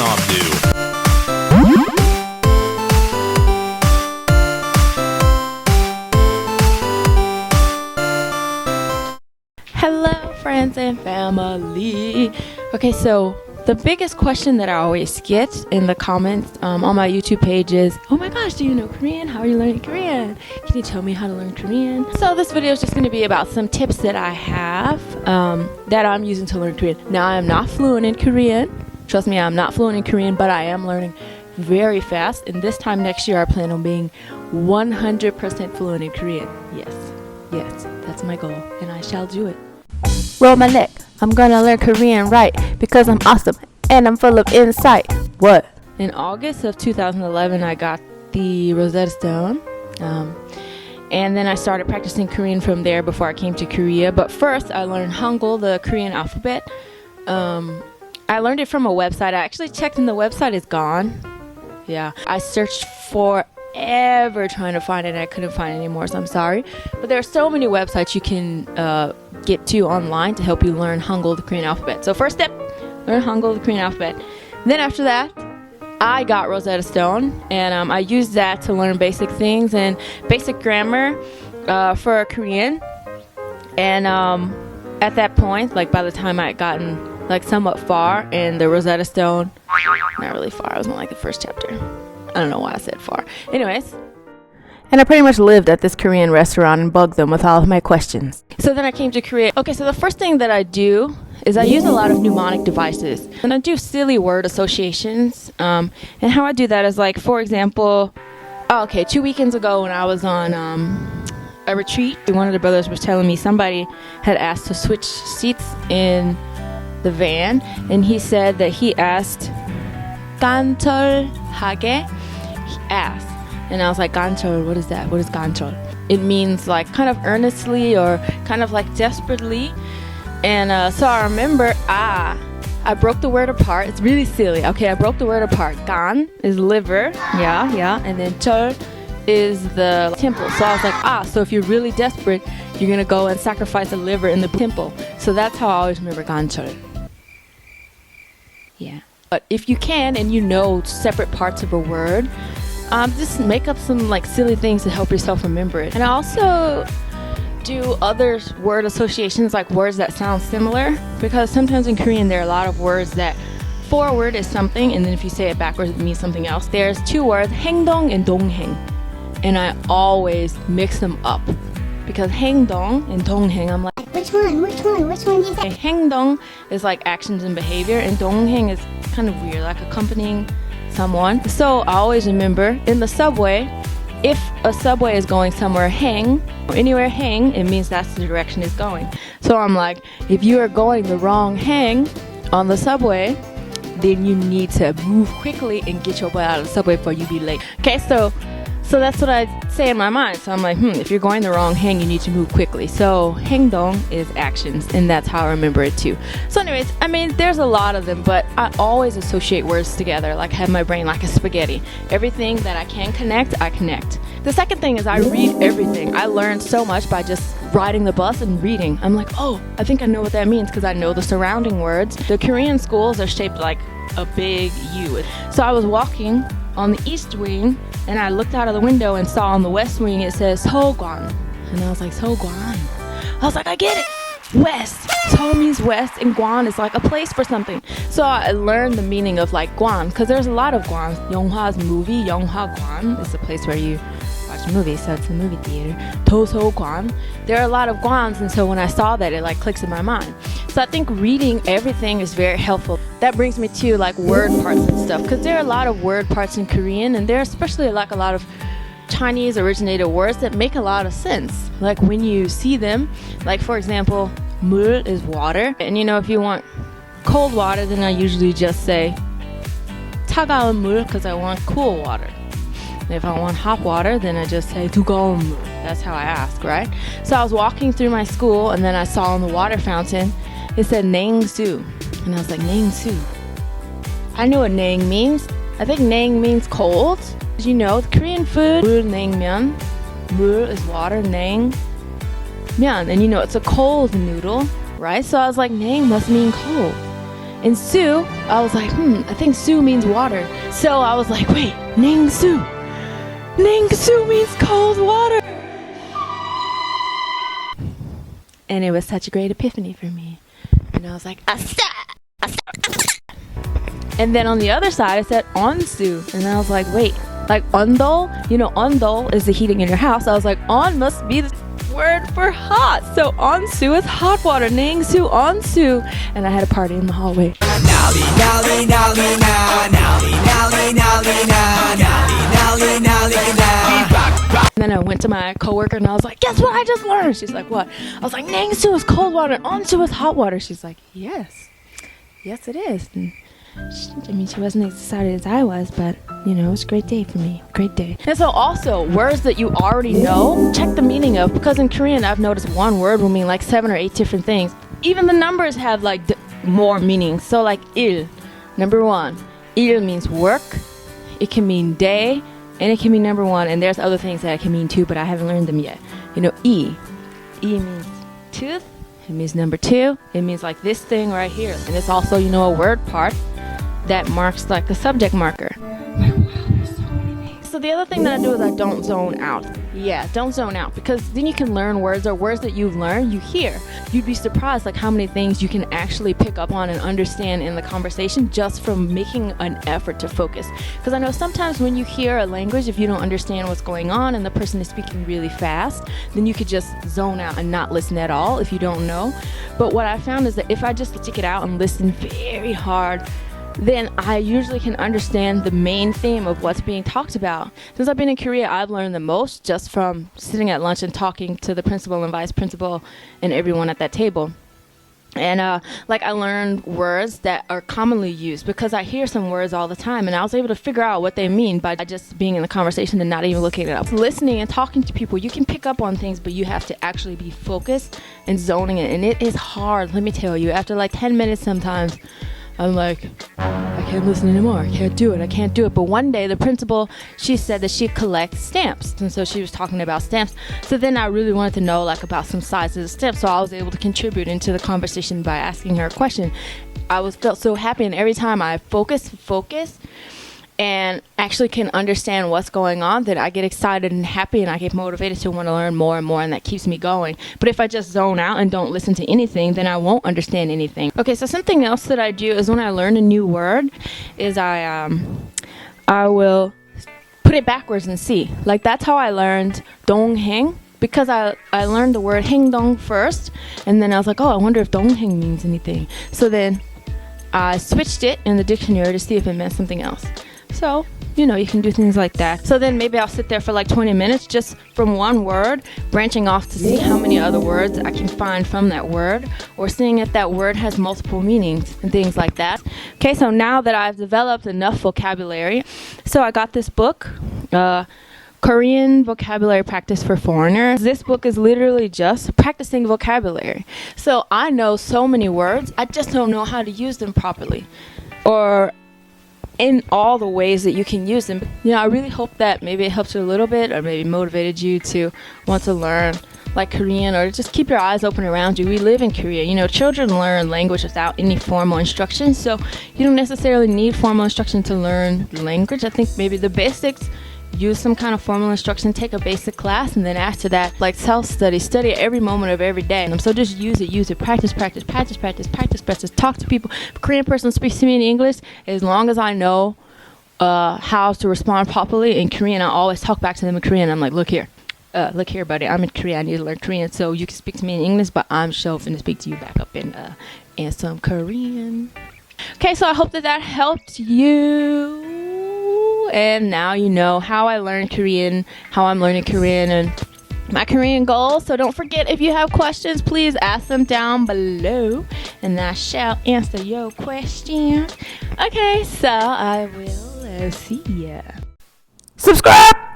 off to. Hello, friends and family. Okay, so the biggest question that I always get in the comments on my YouTube page is, oh my gosh, do you know Korean? How are you learning Korean? Can you tell me how to learn Korean? So this video is just going to be about some tips that I have that I'm using to learn Korean. Now, I am not fluent in Korean. Trust me, I'm not fluent in Korean, but I am learning very fast. And this time next year, I plan on being 100% fluent in Korean. Yes, that's my goal, and I shall do it. Roll my neck. I'm gonna learn Korean right because I'm awesome and I'm full of insight. What? In August of 2011, I got the Rosetta Stone. And then I started practicing Korean from there before I came to Korea. But first, I learned Hangul, the Korean alphabet. I learned it from a website. I actually checked and the website is gone. Yeah. I searched forever trying to find it and I couldn't find it anymore, so I'm sorry. But there are so many websites you can get to online to help you learn Hangul, the Korean alphabet. So first step, learn Hangul, the Korean alphabet. Then after that, I got Rosetta Stone, and I used that to learn basic things and basic grammar for Korean. And at that point, like by the time I had gotten like somewhat far in the Rosetta Stone, not really far, I was on like the first chapter. I don't know why I said far. Anyways. And I pretty much lived at this Korean restaurant and bugged them with all of my questions. So then I came to Korea. Okay, so the first thing that I do is I use a lot of mnemonic devices. And I do silly word associations. And how I do that is like, for example, 2 weekends ago when I was on a retreat, one of the brothers was telling me somebody had asked to switch seats in the van. And he said that he asked, 간절하게, he asked. And I was like, 간절, what is that? What is 간절? It means like kind of earnestly or kind of like desperately. And so I remember, I broke the word apart. It's really silly. Okay, I broke the word apart. 간 is liver. Yeah. And then 절 is the temple. So I was like, so if you're really desperate, you're going to go and sacrifice a liver in the temple. So that's how I always remember 간절. Yeah. But if you can and you know separate parts of a word, just make up some like silly things to help yourself remember it. And I also do other word associations, like words that sound similar, because sometimes in Korean there are a lot of words that for a word is something, and then if you say it backwards it means something else. There's two words, 행동 and 동행, and I always mix them up because 행동 and 동행, I'm like, which one do you say? 행동 is like actions and behavior, and 동행 is kind of weird, like accompanying someone. So I always remember in the subway, if a subway is going somewhere anywhere it means that's the direction it's going. So I'm like, if you are going the wrong on the subway, then you need to move quickly and get your butt out of the subway before you be late. Okay, so that's what I say in my mind. So I'm like, if you're going the wrong you need to move quickly. So 행동 is actions, and that's how I remember it too. So anyways, I mean, there's a lot of them, but I always associate words together, like have my brain like a spaghetti. Everything that I can connect, I connect. The second thing is I read everything. I learned so much by just riding the bus and reading. I'm like, I think I know what that means because I know the surrounding words. The Korean schools are shaped like a big U. So I was walking on the east wing, and I looked out of the window and saw on the west wing it says 서관. And I was like, 서관. I was like, I get it. West. 서 means west, and 관 is like a place for something. So I learned the meaning of like 관, because there's a lot of 관s. 영화's movie, 영화관 is the place where you watch movies, so it's a movie theater. 도서관. There are a lot of 관s, and so when I saw that, it like clicks in my mind. So I think reading everything is very helpful. That brings me to like word parts and stuff, because there are a lot of word parts in Korean, and there are especially like a lot of Chinese originated words that make a lot of sense. Like when you see them, like for example, 물 is water, and if you want cold water, then I usually just say 차가운 물 because I want cool water. And if I want hot water, then I just say 뜨거운 물. That's how I ask, right? So I was walking through my school, and then I saw on the water fountain it said 냉수, and I was like, 냉수. I knew what 냉 means. I think 냉 means cold. The Korean food, 물냉면. 물 is water, 냉면, and it's a cold noodle, right? So I was like, 냉 must mean cold. And Su, I was like, I think Su means water. So I was like, wait, Ning Su. Ning Su means cold water. And it was such a great epiphany for me. And I was like, Asa! Asa! And then on the other side, I said Onsu. And I was like, wait, like Ondol? You know, Ondol is the heating in your house. I was like, On must be the word for hot. So Onsu is hot water. Ning Su Onsu. And I had a party in the hallway. And then I went to my coworker and I was like, guess what I just learned? She's like, what? I was like, Ning Su is cold water and Onsu is hot water. She's like, yes it is. And she wasn't as excited as I was, but you know, it was a great day for me. Great day. And so also, words that you already know, check the meaning of, because in Korean I've noticed one word will mean like 7 or 8 different things. Even the numbers have like more meanings. So like il, number 1. Il means work. It can mean day, and it can mean number 1. And there's other things that it can mean too, but I haven't learned them yet. You know, I means tooth. It means number 2. It means like this thing right here. And it's also, you know, a word part that marks like the subject marker. So the other thing that I do is I don't zone out. Yeah, don't zone out, because then you can learn words, or words that you've learned, you hear. You'd be surprised like how many things you can actually pick up on and understand in the conversation just from making an effort to focus. Because I know sometimes when you hear a language, if you don't understand what's going on and the person is speaking really fast, then you could just zone out and not listen at all if you don't know. But what I found is that if I just stick it out and listen very hard, then I usually can understand the main theme of what's being talked about. Since I've been in Korea, I've learned the most just from sitting at lunch and talking to the principal and vice principal and everyone at that table. And like I learned words that are commonly used, because I hear some words all the time, and I was able to figure out what they mean by just being in the conversation and not even looking it up. Listening and talking to people, you can pick up on things, but you have to actually be focused and zoning it. And it is hard, let me tell you. After like 10 minutes sometimes, I'm like, I can't listen anymore. I can't do it. But one day the principal, she said that she collects stamps. And so she was talking about stamps. So then I really wanted to know like about some sizes of stamps. So I was able to contribute into the conversation by asking her a question. Felt so happy. And every time I focus and actually can understand what's going on, that I get excited and happy, and I get motivated to want to learn more and more, and that keeps me going. But if I just zone out and don't listen to anything, then I won't understand anything. Okay, so something else that I do is when I learn a new word is I will put it backwards and see. Like that's how I learned dongheng, because I learned the word 행동 first, and then I was like, oh, I wonder if dongheng means anything. So then I switched it in the dictionary to see if it meant something else. So, you know, you can do things like that. So then maybe I'll sit there for like 20 minutes just from one word, branching off to see how many other words I can find from that word, or seeing if that word has multiple meanings and things like that. Okay, so now that I've developed enough vocabulary, so I got this book, Korean Vocabulary Practice for Foreigners. This book is literally just practicing vocabulary. So I know so many words, I just don't know how to use them properly, or in all the ways that you can use them. You know, I really hope that maybe it helps you a little bit, or maybe motivated you to want to learn like Korean, or just keep your eyes open around you. We live in Korea. You know, children learn language without any formal instruction, so you don't necessarily need formal instruction to learn language. I think maybe the basics, use some kind of formal instruction, take a basic class, and then after that, like self-study, study every moment of every day. And so just use it, practice, talk to people. If a Korean person speaks to me in English, as long as I know how to respond properly in Korean, I always talk back to them in Korean. I'm like, look here, buddy, I'm in Korea, I need to learn Korean, so you can speak to me in English, but I'm sure going to speak to you back up in some Korean. Okay, so I hope that helped you. And now you know how I learned Korean, how I'm learning Korean, and my Korean goals. So don't forget, if you have questions, please ask them down below, and I shall answer your question. Okay, so I will see ya. Subscribe!